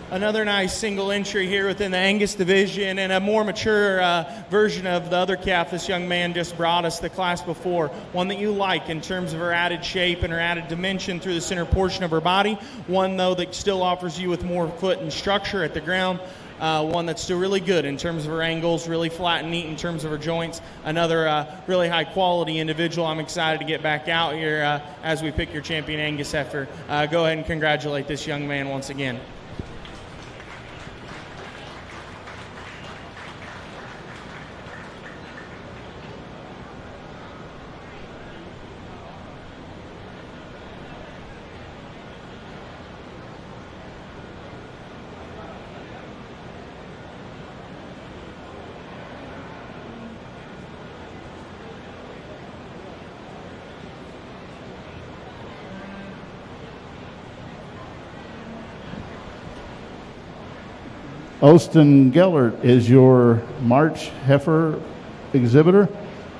Another nice single entry here within the Angus division, and a more mature version of the other calf this young man just brought us the class before. One that you like in terms of her added shape and her added dimension through the center portion of her body. One, though, that still offers you with more foot and structure at the ground. One that's still really good in terms of her angles, really flat and neat in terms of her joints. Another really high quality individual. I'm excited to get back out here as we pick your champion Angus heifer. Go ahead and congratulate this young man once again. Austin Gellert is your March heifer exhibitor.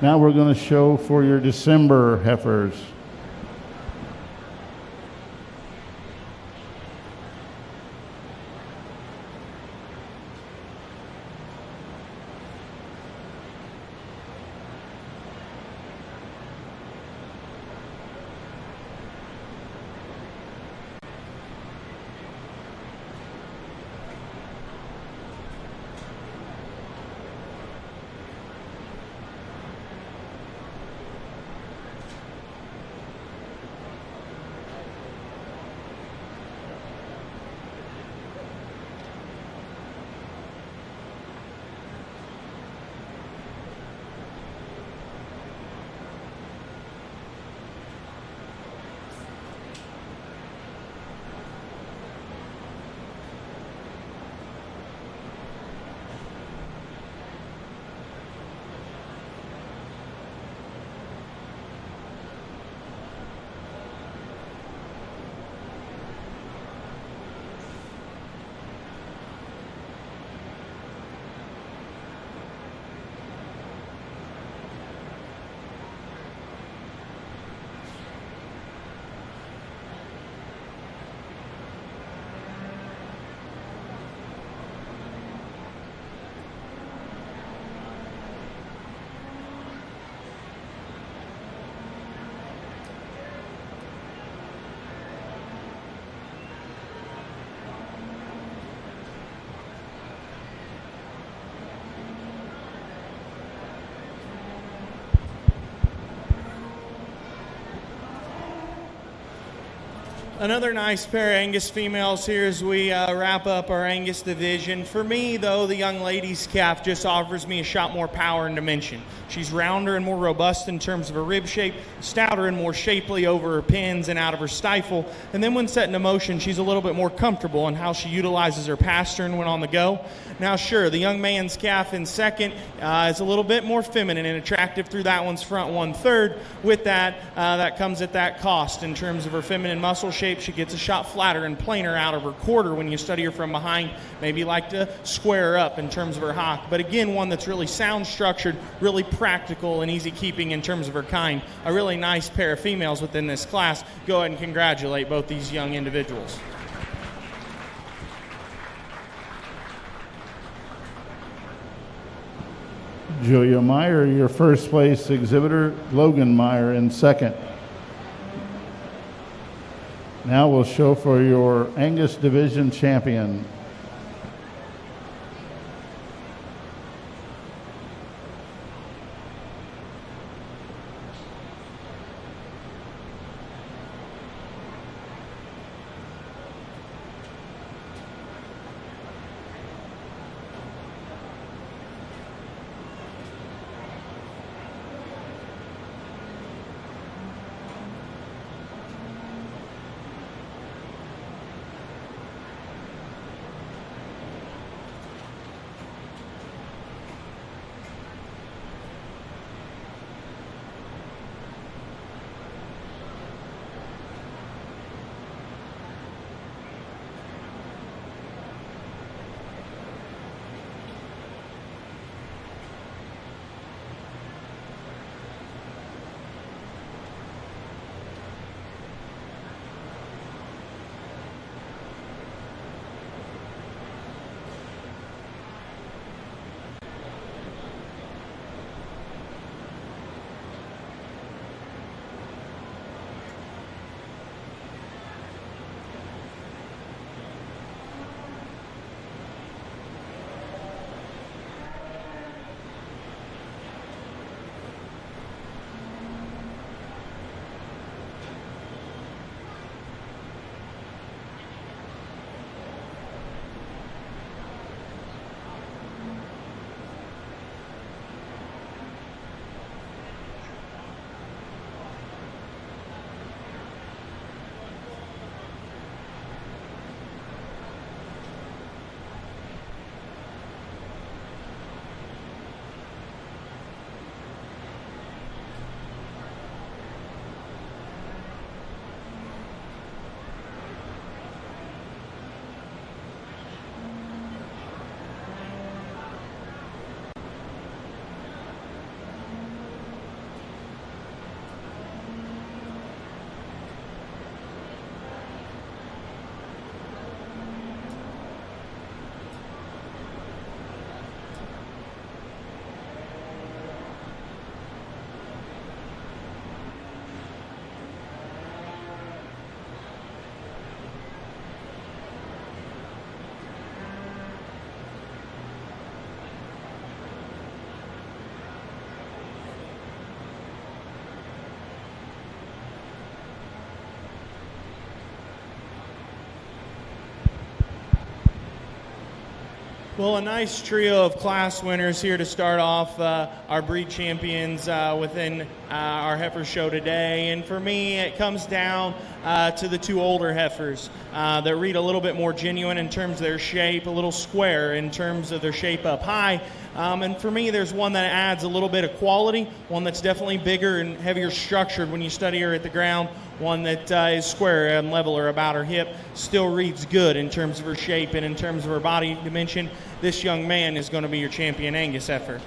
Now we're going to show for your December heifers. Another nice pair of Angus females here as we wrap up our Angus division. For me, though, the young lady's calf just offers me a shot more power and dimension. She's rounder and more robust in terms of her rib shape, stouter and more shapely over her pins and out of her stifle. And then when set into motion, she's a little bit more comfortable in how she utilizes her pastern when on the go. Now, sure, the young man's calf in second is a little bit more feminine and attractive through that one's front 1/3. With that, that comes at that cost in terms of her feminine muscle shape. She gets a shot flatter and plainer out of her quarter when you study her from behind. Maybe like to square her up in terms of her hock. But again, one that's really sound structured, really practical and easy keeping in terms of her kind. A really nice pair of females within this class. Go ahead and congratulate both these young individuals. Julia Meyer, your first place exhibitor. Logan Meyer in second. Now we'll show for your Angus Division champion. Well, a nice trio of class winners here to start off our breed champions within our heifer show today. And for me, it comes down to the two older heifers that read a little bit more genuine in terms of their shape, a little square in terms of their shape up high. And for me, there's one that adds a little bit of quality, one that's definitely bigger and heavier structured when you study her at the ground, one that is square and level or about her hip, still reads good in terms of her shape and in terms of her body dimension. This young man is going to be your champion Angus heifer.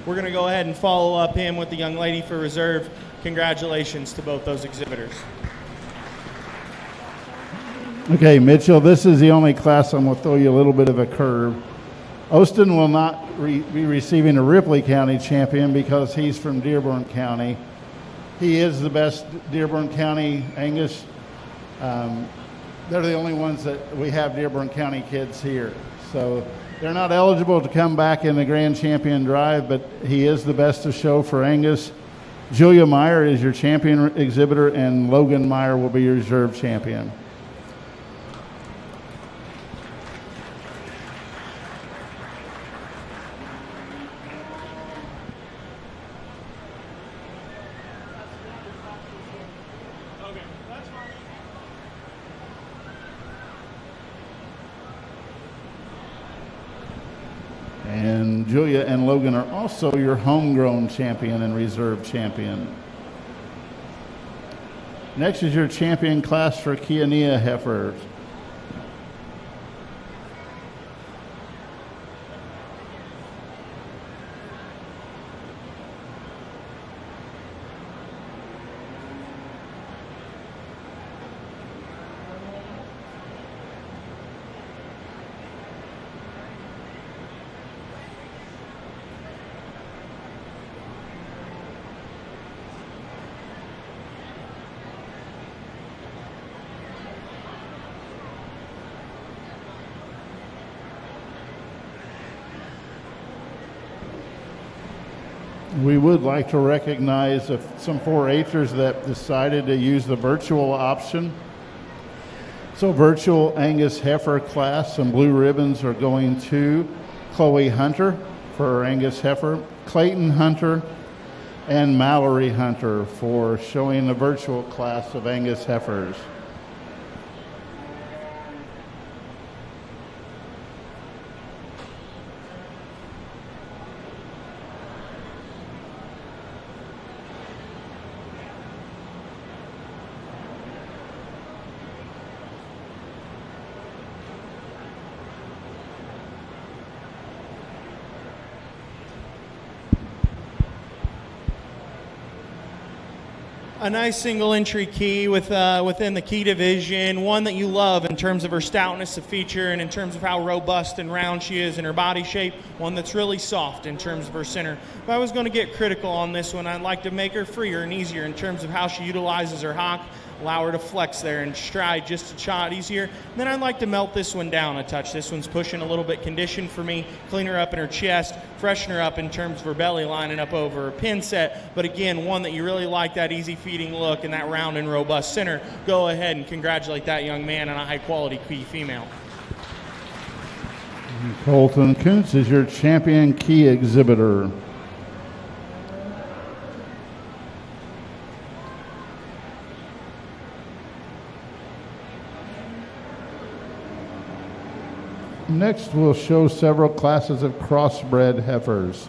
We're going to go ahead and follow up him with the young lady for reserve. Congratulations to both those exhibitors. Okay, Mitchell, this is the only class I'm going to throw you a little bit of a curve. Austin will not be receiving a Ripley County champion because he's from Dearborn County. He is the best Dearborn County Angus. They're the only ones that we have Dearborn County kids here. So they're not eligible to come back in the Grand Champion Drive, but he is the best of show for Angus. Julia Meyer is your champion exhibitor, and Logan Meyer will be your reserve champion. And Julia and Logan are also your homegrown champion and reserve champion. Next is your champion class for Kiania heifers. We would like to recognize some 4-H'ers that decided to use the virtual option. So virtual Angus heifer class, some blue ribbons are going to Chloe Hunter for her Angus heifer, Clayton Hunter, and Mallory Hunter for showing the virtual class of Angus heifers. A nice single entry key within the key division, one that you love in terms of her stoutness of feature and in terms of how robust and round she is in her body shape, one that's really soft in terms of her center. If I was going to get critical on this one, I'd like to make her freer and easier in terms of how she utilizes her hock, allow her to flex there and stride just a shot easier. And then I'd like to melt this one down a touch. This one's pushing a little bit conditioned for me, clean her up in her chest, freshen her up in terms of her belly lining up over her pin set. But again, one that you really like, that easy feeding look and that round and robust center. Go ahead and congratulate that young man on a high quality key female. Colton Kuntz is your champion key exhibitor. Next, we'll show several classes of crossbred heifers.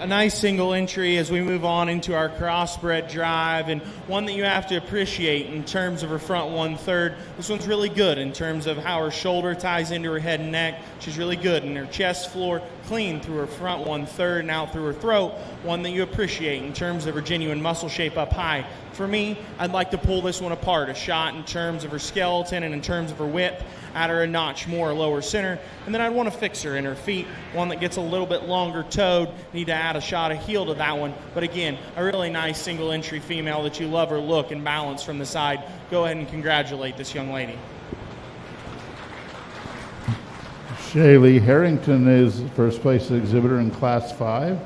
A nice single entry as we move on into our crossbred drive, and one that you have to appreciate in terms of her front 1/3. This one's really good in terms of how her shoulder ties into her head and neck. She's really good in her chest floor, clean through her front 1/3 and out through her throat. One that you appreciate in terms of her genuine muscle shape up high. For me, I'd like to pull this one apart a shot in terms of her skeleton and in terms of her whip, add her a notch more lower center, and then I'd want to fix her in her feet, one that gets a little bit longer toed. Need to add a shot of heel to that one, but again, a really nice single entry female that you love her look and balance from the side. Go ahead and congratulate this young lady. Shaylee Harrington is first place exhibitor in Class 5.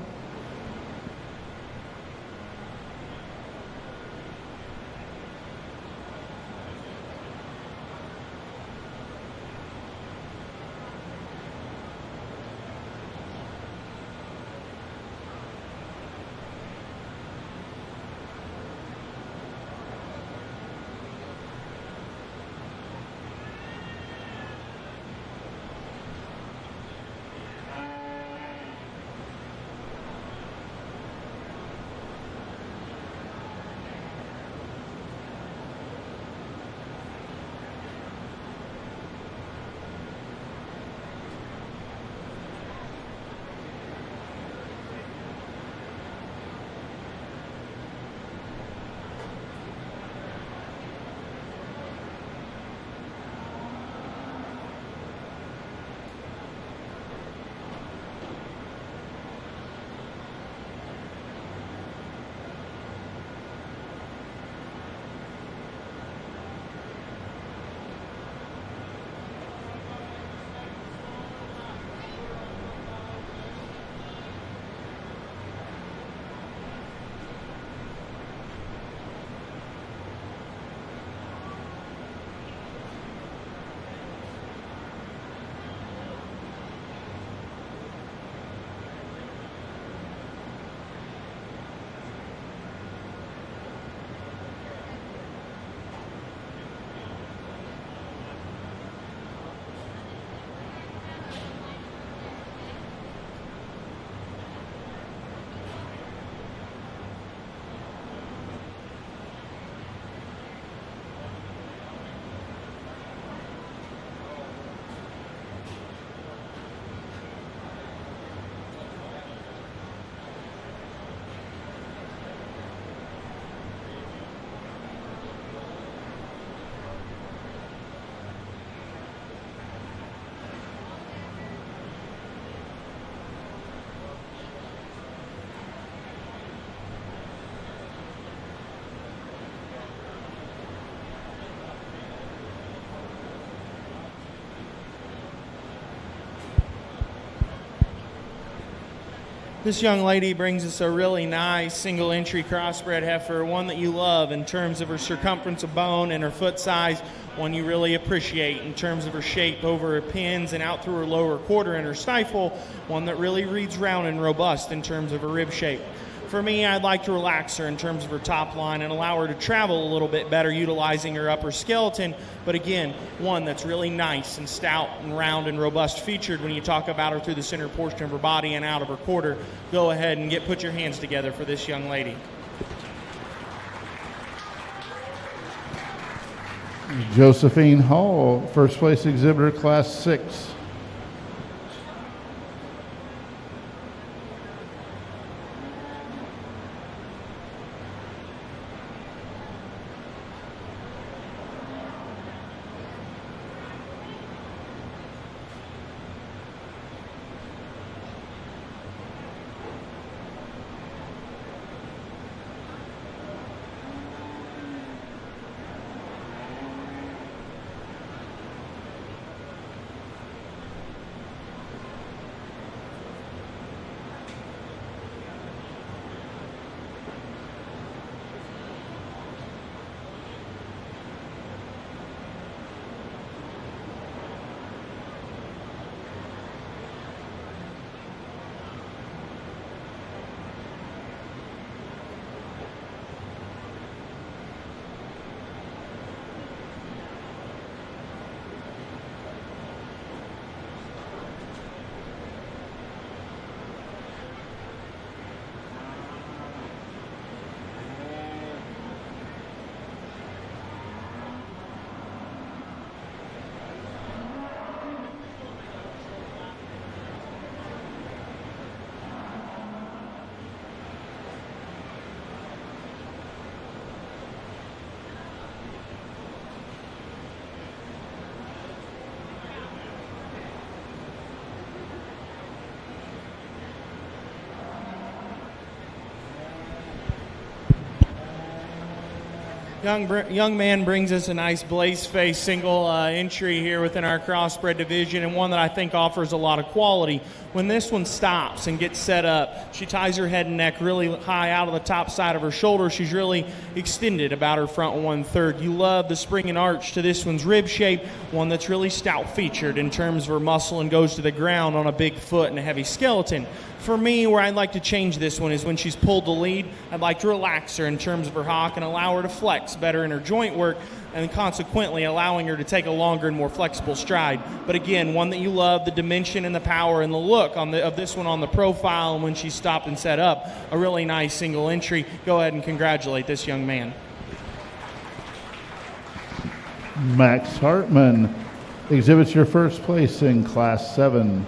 This young lady brings us a really nice single entry crossbred heifer, one that you love in terms of her circumference of bone and her foot size, one you really appreciate in terms of her shape over her pins and out through her lower quarter and her stifle, one that really reads round and robust in terms of her rib shape. For me, I'd like to relax her in terms of her top line and allow her to travel a little bit better utilizing her upper skeleton, but again, one that's really nice and stout and round and robust featured when you talk about her through the center portion of her body and out of her quarter. Go ahead and put your hands together for this young lady. Josephine Hall, first place exhibitor, Class 6. Young man brings us a nice blaze face single entry here within our crossbred division, and one that I think offers a lot of quality. When this one stops and gets set up, she ties her head and neck really high out of the top side of her shoulder. She's really extended about her front 1/3. You love the spring and arch to this one's rib shape, one that's really stout featured in terms of her muscle and goes to the ground on a big foot and a heavy skeleton. For me, where I'd like to change this one is when she's pulled the lead, I'd like to relax her in terms of her hock and allow her to flex better in her joint work, and consequently allowing her to take a longer and more flexible stride. But again, one that you love, the dimension and the power and the look of this one on the profile, and when she stopped and set up, a really nice single entry. Go ahead and congratulate this young man. Max Hartman exhibits your first place in Class 7.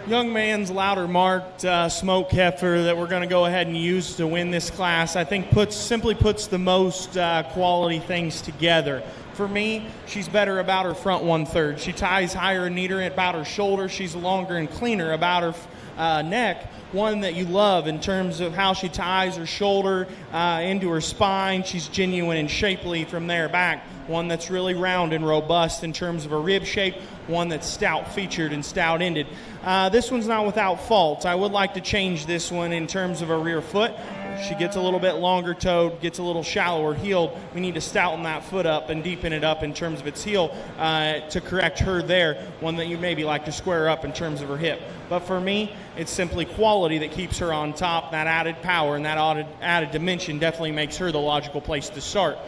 Young man's louder marked smoke heifer that we're going to go ahead and use to win this class, I think simply puts the most quality things together. For me, she's better about her front 1/3. She ties higher and neater about her shoulder. She's longer and cleaner about her neck. One that you love in terms of how she ties her shoulder into her spine. She's genuine and shapely from there back. One that's really round and robust in terms of a rib shape. One that's stout featured and stout ended. This one's not without fault. I would like to change this one in terms of a rear foot. She gets a little bit longer toed, gets a little shallower heeled. We need to stouten that foot up and deepen it up in terms of its heel to correct her there. One that you maybe like to square up in terms of her hip. But for me, it's simply quality that keeps her on top. That added power and that added dimension definitely makes her the logical place to start.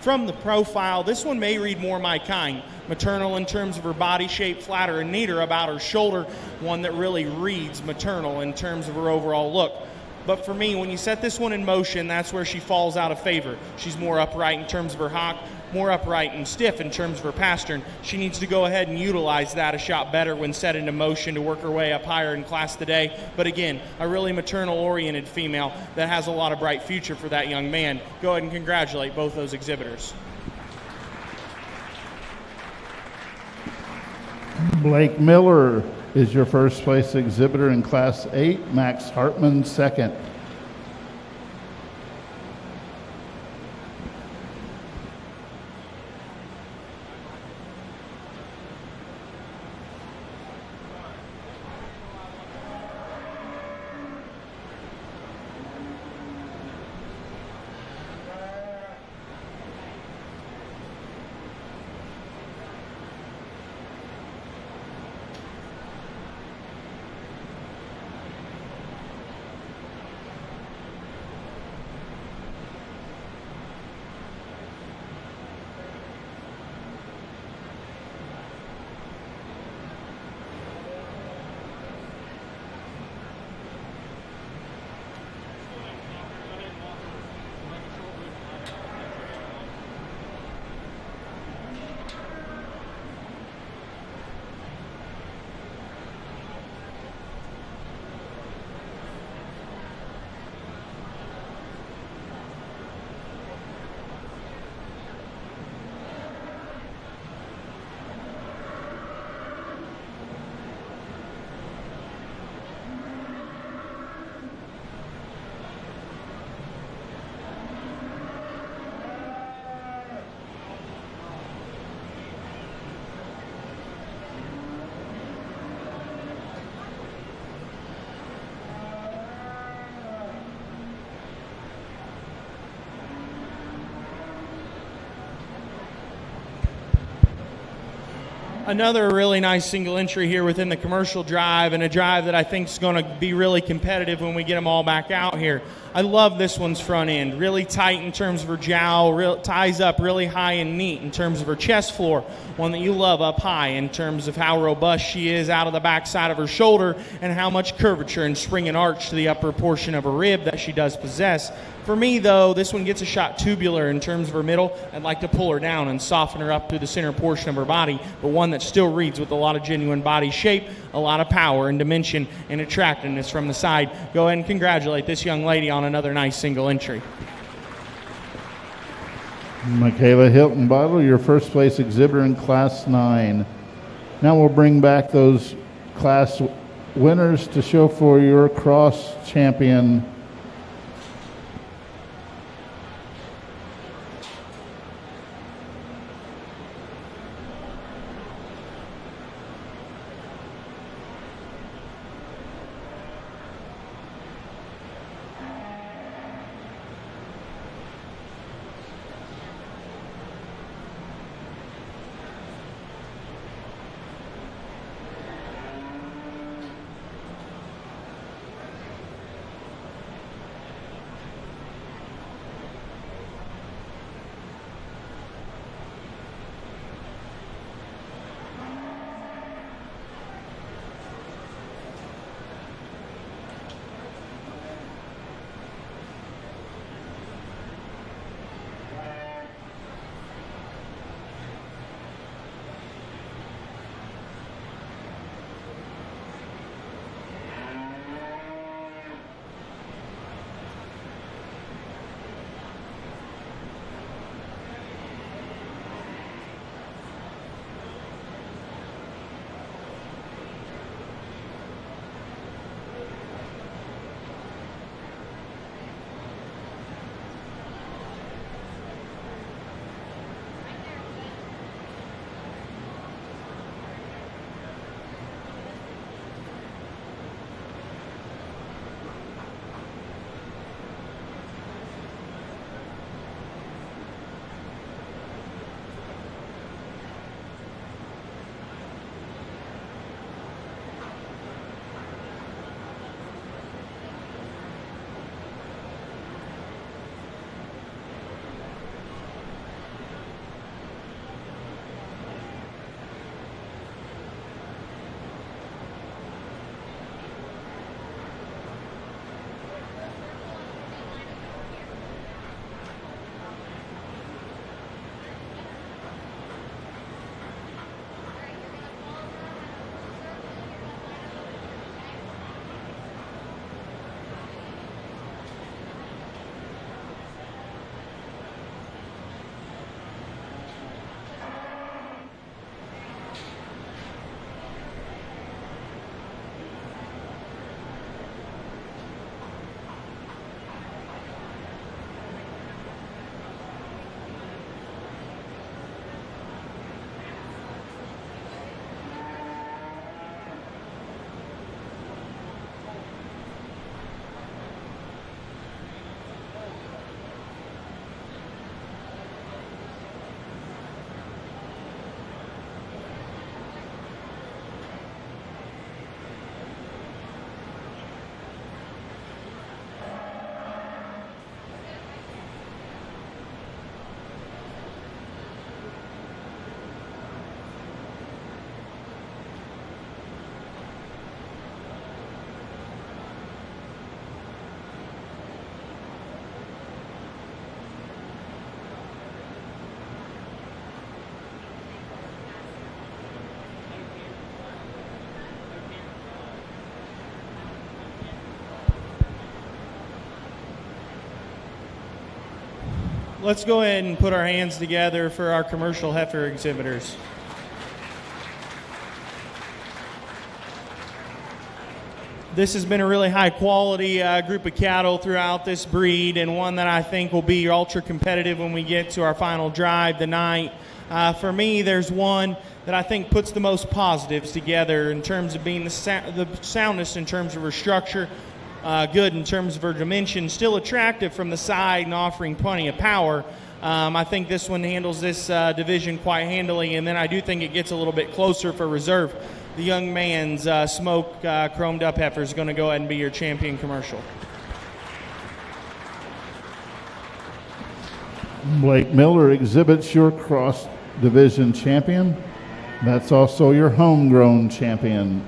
From the profile, this one may read more my kind. Maternal in terms of her body shape, flatter and neater about her shoulder. One that really reads maternal in terms of her overall look. But for me, when you set this one in motion, that's where she falls out of favor. She's more upright in terms of her hock, more upright and stiff in terms of her pastern. She needs to go ahead and utilize that a shot better when set into motion to work her way up higher in class today. But again, a really maternal-oriented female that has a lot of bright future for that young man. Go ahead and congratulate both those exhibitors. Blake Miller is your first place exhibitor in Class 8. Max Hartman second. Another really nice single entry here within the commercial drive, and a drive that I think is going to be really competitive when we get them all back out here. I love this one's front end. Really tight in terms of her jowl, ties up really high and neat in terms of her chest floor. One that you love up high in terms of how robust she is out of the backside of her shoulder and how much curvature and spring and arch to the upper portion of her rib that she does possess. For me, though, this one gets a shot tubular in terms of her middle. I'd like to pull her down and soften her up through the center portion of her body, but one that still reads with a lot of genuine body shape, a lot of power and dimension and attractiveness from the side. Go ahead and congratulate this young lady on another nice single entry. Michaela Hilton Bottle, your first place exhibitor in Class 9. Now we'll bring back those class winners to show for your cross champion. Let's go ahead and put our hands together for our commercial heifer exhibitors. This has been a really high quality group of cattle throughout this breed, and one that I think will be ultra competitive when we get to our final drive tonight. For me, there's one that I think puts the most positives together in terms of being the soundness in terms of her structure, good in terms of her dimension, still attractive from the side and offering plenty of power. I think this one handles this division quite handily, and then I do think it gets a little bit closer for reserve. The young man's smoke chromed up heifer is going to go ahead and be your champion commercial. Blake Miller exhibits your cross division champion. That's also your homegrown champion.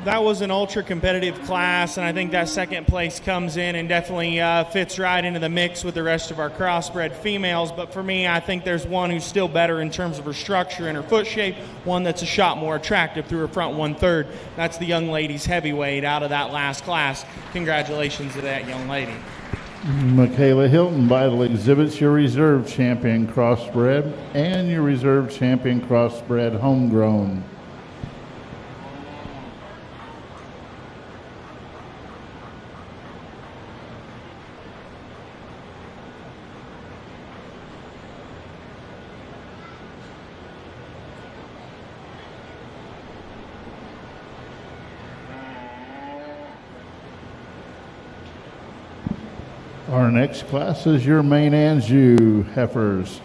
That was an ultra competitive class, and I think that second place comes in and definitely fits right into the mix with the rest of our crossbred females. But for me, I think there's one who's still better in terms of her structure and her foot shape, one that's a shot more attractive through her front 1/3. That's the young lady's heavyweight out of that last class. Congratulations to that young lady. Michaela Hilton Vital exhibits your reserve champion crossbred and your reserve champion crossbred homegrown. Our next class is your main Anjou heifers.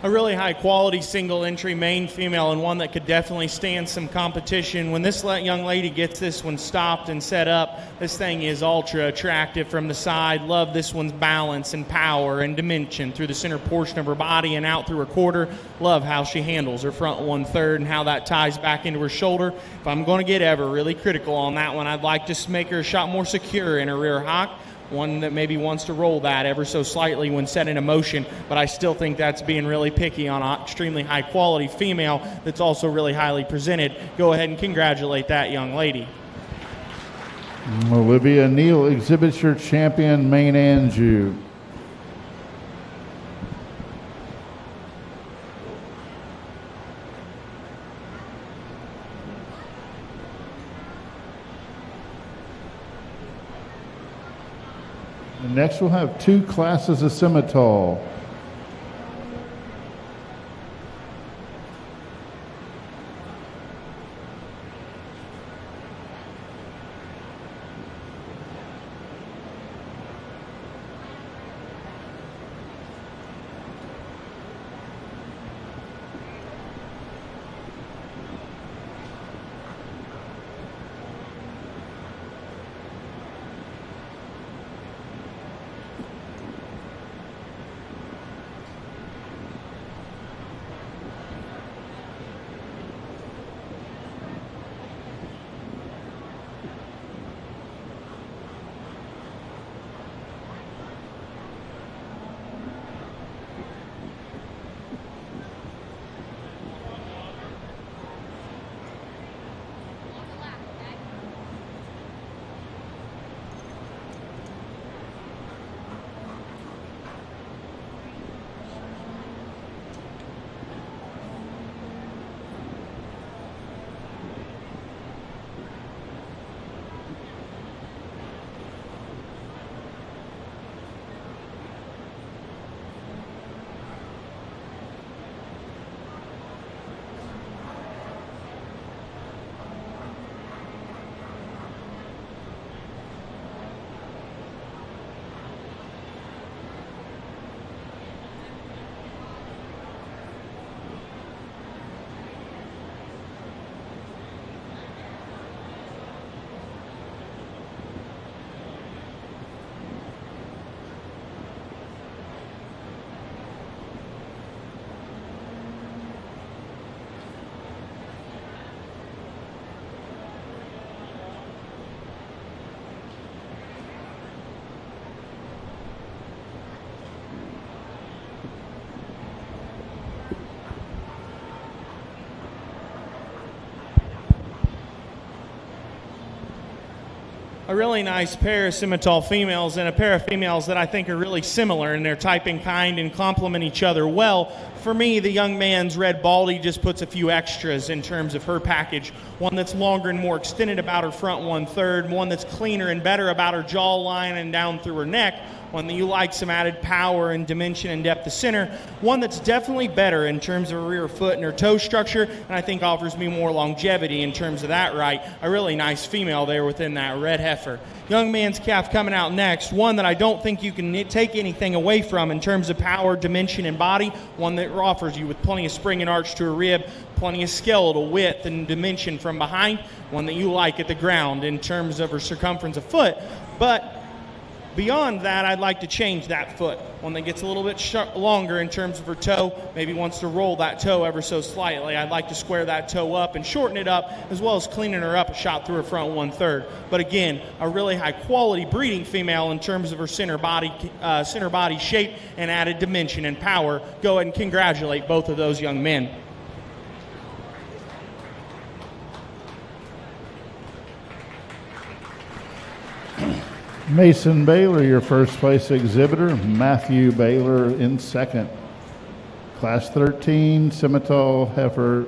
A really high quality single entry main female, and one that could definitely stand some competition. When this young lady gets this one stopped and set up, this thing is ultra attractive from the side. Love this one's balance and power and dimension through the center portion of her body and out through her quarter. Love how she handles her front 1/3 and how that ties back into her shoulder. If I'm going to get ever really critical on that one, I'd like to make her a shot more secure in her rear hock. One that maybe wants to roll that ever so slightly when set into motion, but I still think that's being really picky on an extremely high quality female that's also really highly presented. Go ahead and congratulate that young lady. Olivia Neal exhibits your champion, Main Anjou. Next, we'll have 2 classes of Simmental. A really nice pair of Simmental females and a pair of females that I think are really similar in their type and kind and complement each other well. For me, the young man's Red Baldy just puts a few extras in terms of her package. One that's longer and more extended about her front 1/3, one that's cleaner and better about her jawline and down through her neck, one that you like some added power and dimension and depth of center, one that's definitely better in terms of her rear foot and her toe structure, and I think offers me more longevity in terms of that right. A really nice female there within that red heifer. Young man's calf coming out next, one that I don't think you can take anything away from in terms of power, dimension, and body, one that offers you with plenty of spring and arch to her rib, plenty of skeletal width and dimension from behind, one that you like at the ground in terms of her circumference of foot, but beyond that, I'd like to change that foot. One that gets a little bit longer in terms of her toe, maybe wants to roll that toe ever so slightly. I'd like to square that toe up and shorten it up, as well as cleaning her up a shot through her front 1/3. But again, a really high quality breeding female in terms of her center body shape and added dimension and power. Go ahead and congratulate both of those young men. Mason Baylor, your first place exhibitor. Matthew Baylor in second. Class 13, Simmental heifer.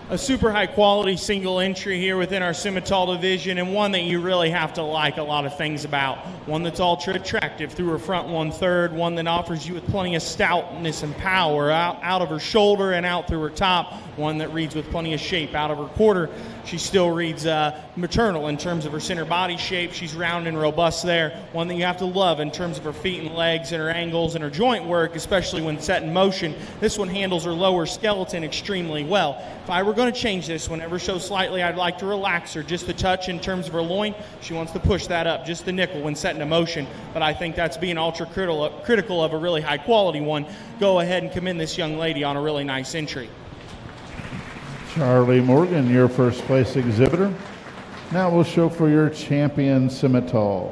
A super high quality single entry here within our Simmental division, and one that you really have to like a lot of things about. One that's ultra attractive through her front 1/3, one that offers you with plenty of stoutness and power out of her shoulder and out through her top, one that reads with plenty of shape out of her quarter. She still reads maternal in terms of her center body shape. She's round and robust there. One that you have to love in terms of her feet and legs and her angles and her joint work, especially when set in motion. This one handles her lower skeleton extremely well. If I were going to change this one ever so slightly, I'd like to relax her just a touch in terms of her loin. She wants to push that up just the nickel when set into motion, but I think that's being ultra critical of a really high quality one. Go ahead and commend this young lady on a really nice entry. Charlie Morgan, your first place exhibitor. Now we'll show for your champion Simmental.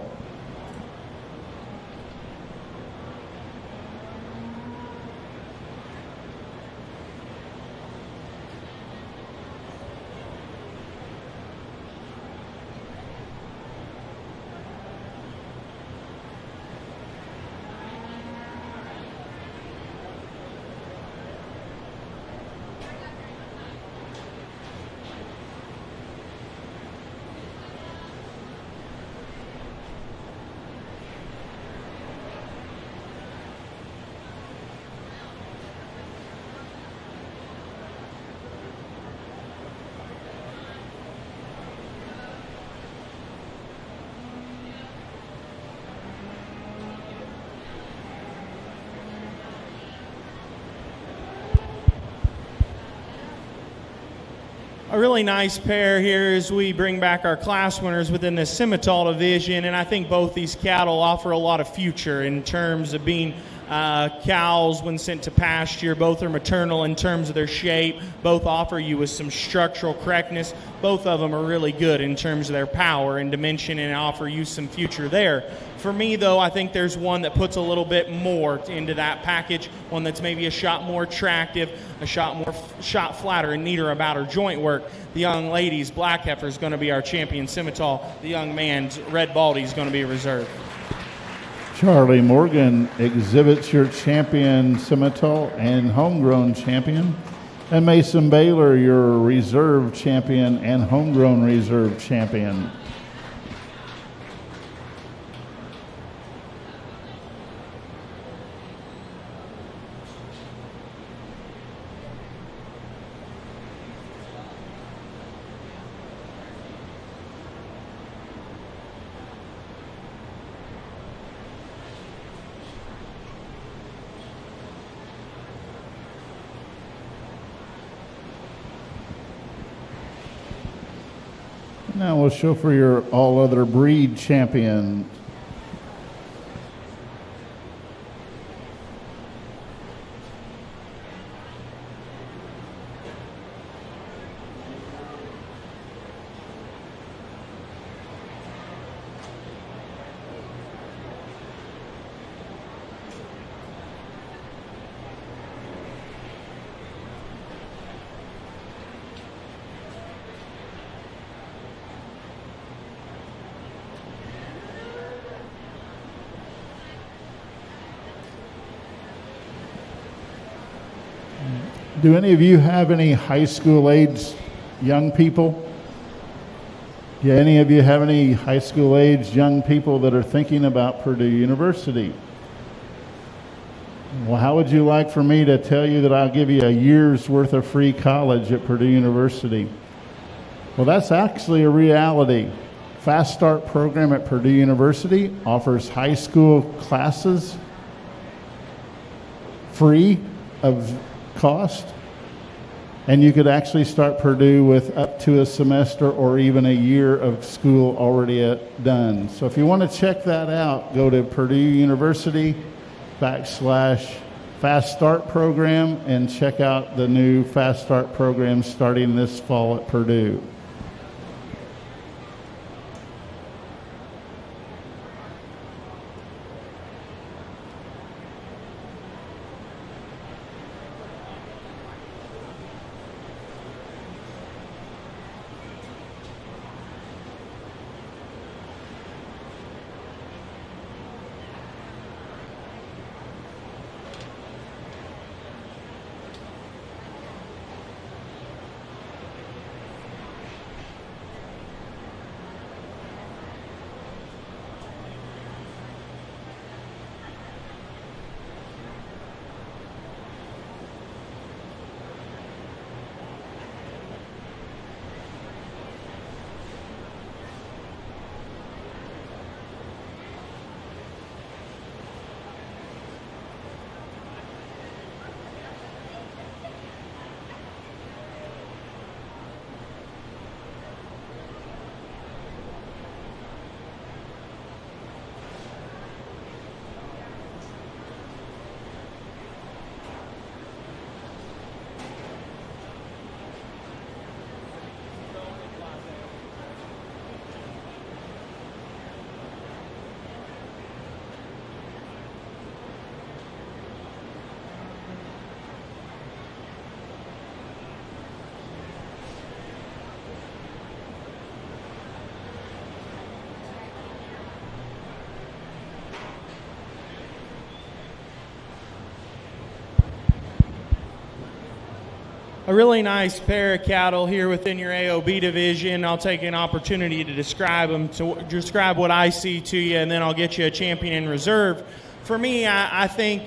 A really nice pair here as we bring back our class winners within the Simmental division, and I think both these cattle offer a lot of future in terms of being cows when sent to pasture. Both are maternal in terms of their shape. Both offer you with some structural correctness. Both of them are really good in terms of their power and dimension and offer you some future there. For me, though, I think there's one that puts a little bit more into that package, one that's maybe a shot more attractive, a shot flatter and neater about her joint work. The young lady's black heifer is going to be our champion Simmental. The young man's red baldy is going to be reserved. Charlie Morgan exhibits your champion Simmental and homegrown champion. And Mason Baylor, your reserve champion and homegrown reserve champion. Now we'll show for your all other breed champion. Do any of you have any high school age young people? Do any of you have any high school age young people that are thinking about Purdue University? Well, how would you like for me to tell you that I'll give you a year's worth of free college at Purdue University? Well, that's actually a reality. Fast Start program at Purdue University offers high school classes free of cost, and you could actually start Purdue with up to a semester or even a year of school already done. So if you want to check that out, go to Purdue University /Fast Start program and check out the new Fast Start program starting this fall at Purdue. really nice pair of cattle here within your AOB division. I'll take an opportunity to describe them, to describe what I see to you, and then I'll get you a champion in reserve. For me, I think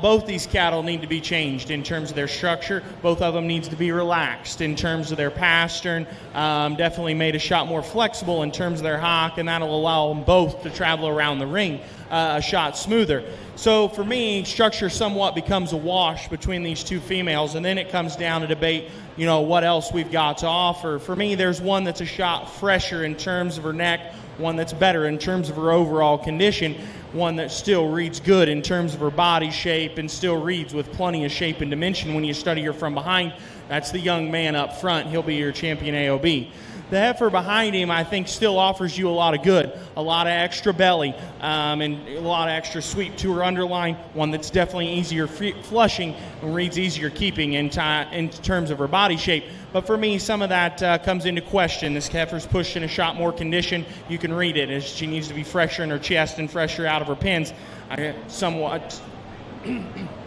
both these cattle need to be changed in terms of their structure. Both of them needs to be relaxed in terms of their pastern. Definitely made a shot more flexible in terms of their hock, and that'll allow them both to travel around the ring a shot smoother. So for me, structure somewhat becomes a wash between these two females, and then it comes down to debate, you know, what else we've got to offer. For me, there's one that's a shot fresher in terms of her neck, one that's better in terms of her overall condition, one that still reads good in terms of her body shape and still reads with plenty of shape and dimension when you study her from behind. That's the young man up front. He'll be your champion AOB. The heifer behind him, I think, still offers you a lot of good, a lot of extra belly, and a lot of extra sweep to her underline, one that's definitely easier flushing and reads easier keeping in terms of her body shape. But for me, some of that comes into question. This heifer's pushed in a shot more condition. You can read it as she needs to be fresher in her chest and fresher out of her pins.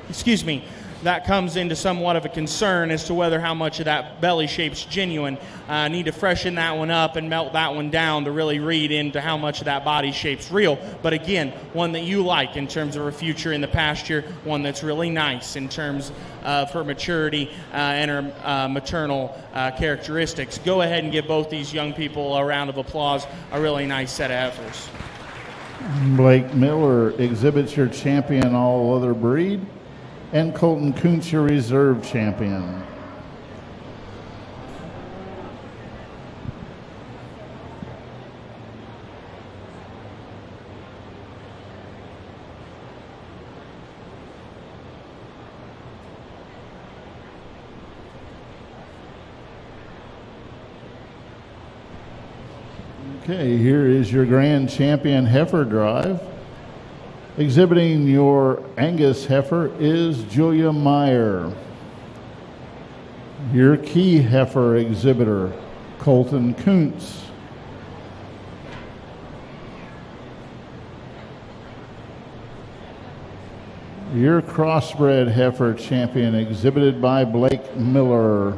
Excuse me. That comes into somewhat of a concern as to whether how much of that belly shape's genuine. Need to freshen that one up and melt that one down to really read into how much of that body shape's real. But again, one that you like in terms of her future in the pasture, one that's really nice in terms of her maturity and her maternal characteristics. Go ahead and give both these young people a round of applause. A really nice set of heifers. Blake Miller exhibits your champion all other breed, and Colton Kuntz, your reserve champion. Okay, here is your grand champion heifer drive. Exhibiting your Angus heifer is Julia Meyer. Your key heifer exhibitor, Colton Kuntz. Your crossbred heifer champion exhibited by Blake Miller.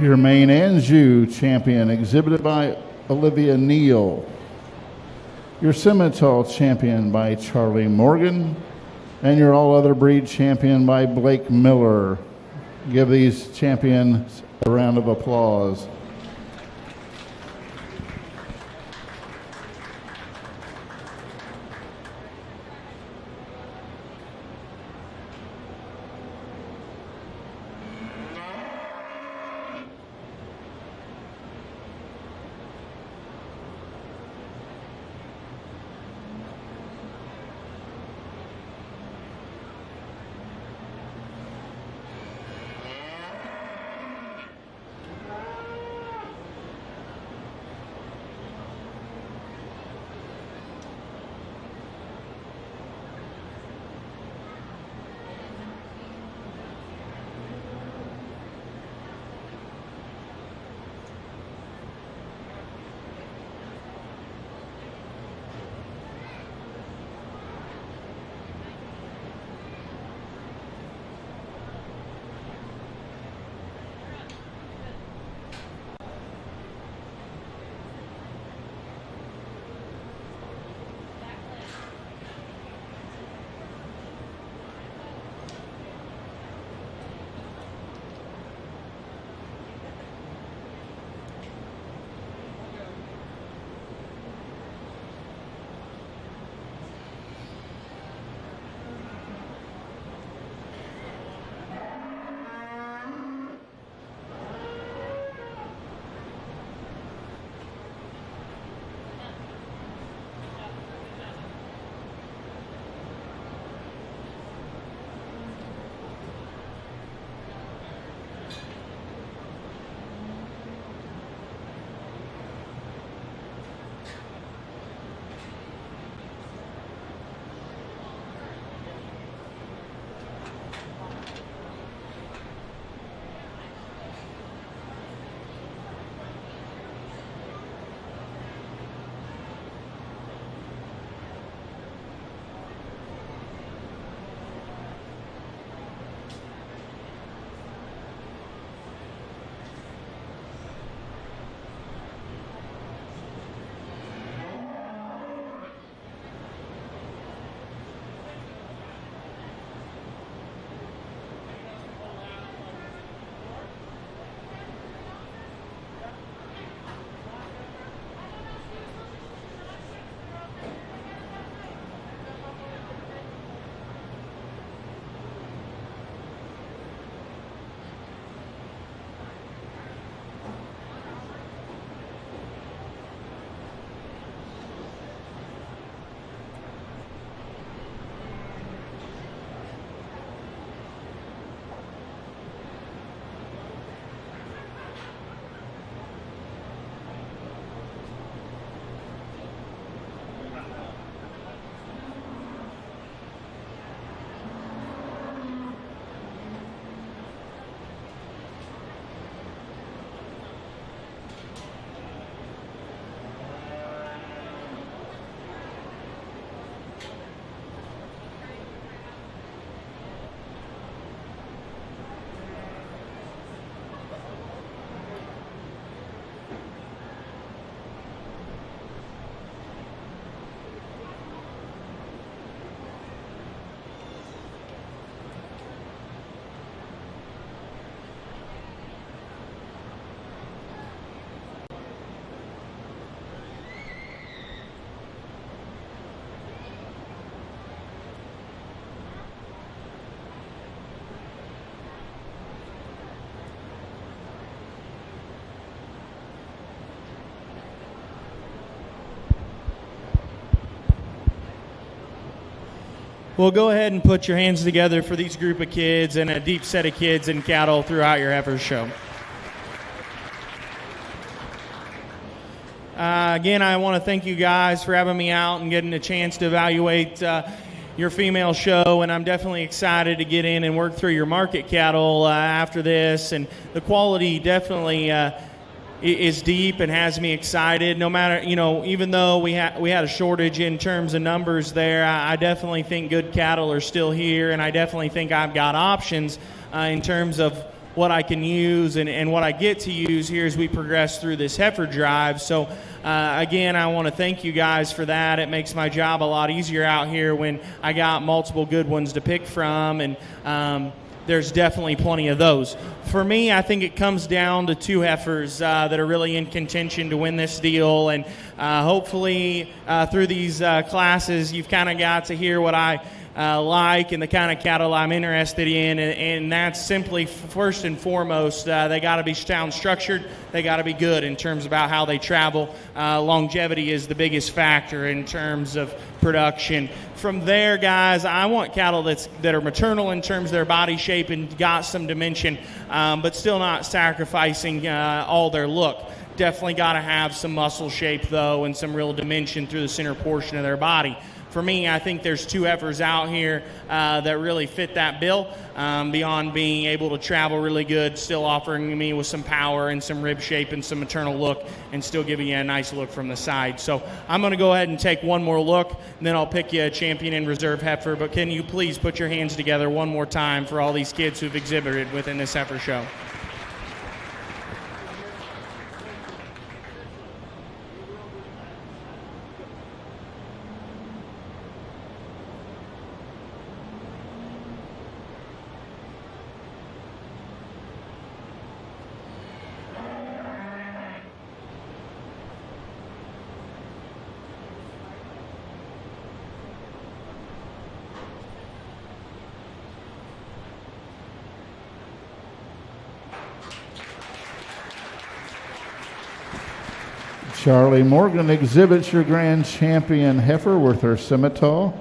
Your main Anjou champion exhibited by Olivia Neal. Your Simmental champion by Charlie Morgan. And your all other breed champion by Blake Miller. Give these champions a round of applause. Well, go ahead and put your hands together for these group of kids and a deep set of kids and cattle throughout your heifer show. Again, I want to thank you guys for having me out and getting a chance to evaluate your female show, and I'm definitely excited to get in and work through your market cattle after this, and the quality definitely is deep and has me excited. No matter, even though we had a shortage in terms of numbers there, I definitely think good cattle are still here, and I definitely think I've got options in terms of what I can use and what I get to use here as we progress through this heifer drive. So again, I want to thank you guys for that. It makes my job a lot easier out here when I got multiple good ones to pick from, and there's definitely plenty of those. For me, I think it comes down to two heifers that are really in contention to win this deal, and hopefully through these classes you've kind of got to hear what I like and the kind of cattle I'm interested in, and that's simply first and foremost, they got to be sound structured, they got to be good in terms about how they travel. Longevity is the biggest factor in terms of production. From there, guys, I want cattle that are maternal in terms of their body shape and got some dimension, but still not sacrificing all their look. Definitely got to have some muscle shape, though, and some real dimension through the center portion of their body. For me, I think there's two heifers out here that really fit that bill, beyond being able to travel really good, still offering me with some power and some rib shape and some maternal look, and still giving you a nice look from the side. So I'm going to go ahead and take one more look, and then I'll pick you a champion and reserve heifer. But can you please put your hands together one more time for all these kids who've exhibited within this heifer show? Charlie Morgan exhibits your grand champion heifer with her scimitar,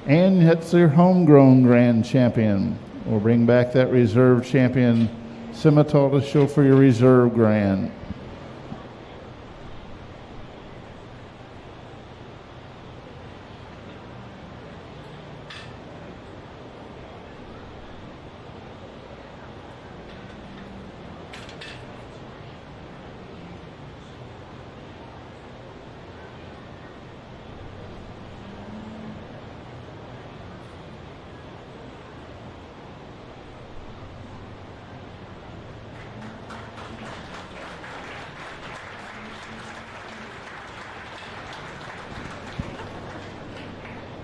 and it's your homegrown grand champion. We'll bring back that reserve champion scimitar to show for your reserve grand.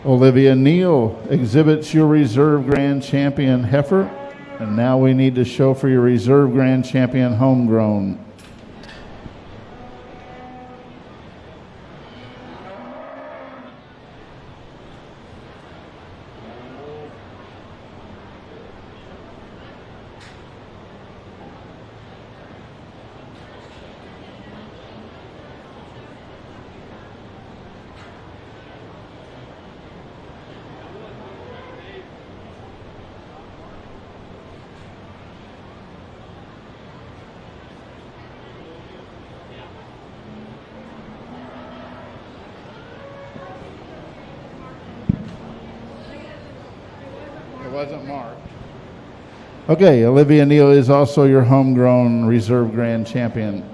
Olivia Neal exhibits your reserve grand champion heifer, and now we need to show for your reserve grand champion homegrown. It wasn't marked. Okay, Olivia Neal is also your homegrown reserve grand champion.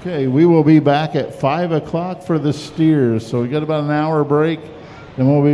Okay, we will be back at 5 o'clock for the steers. So we got about an hour break, then we'll be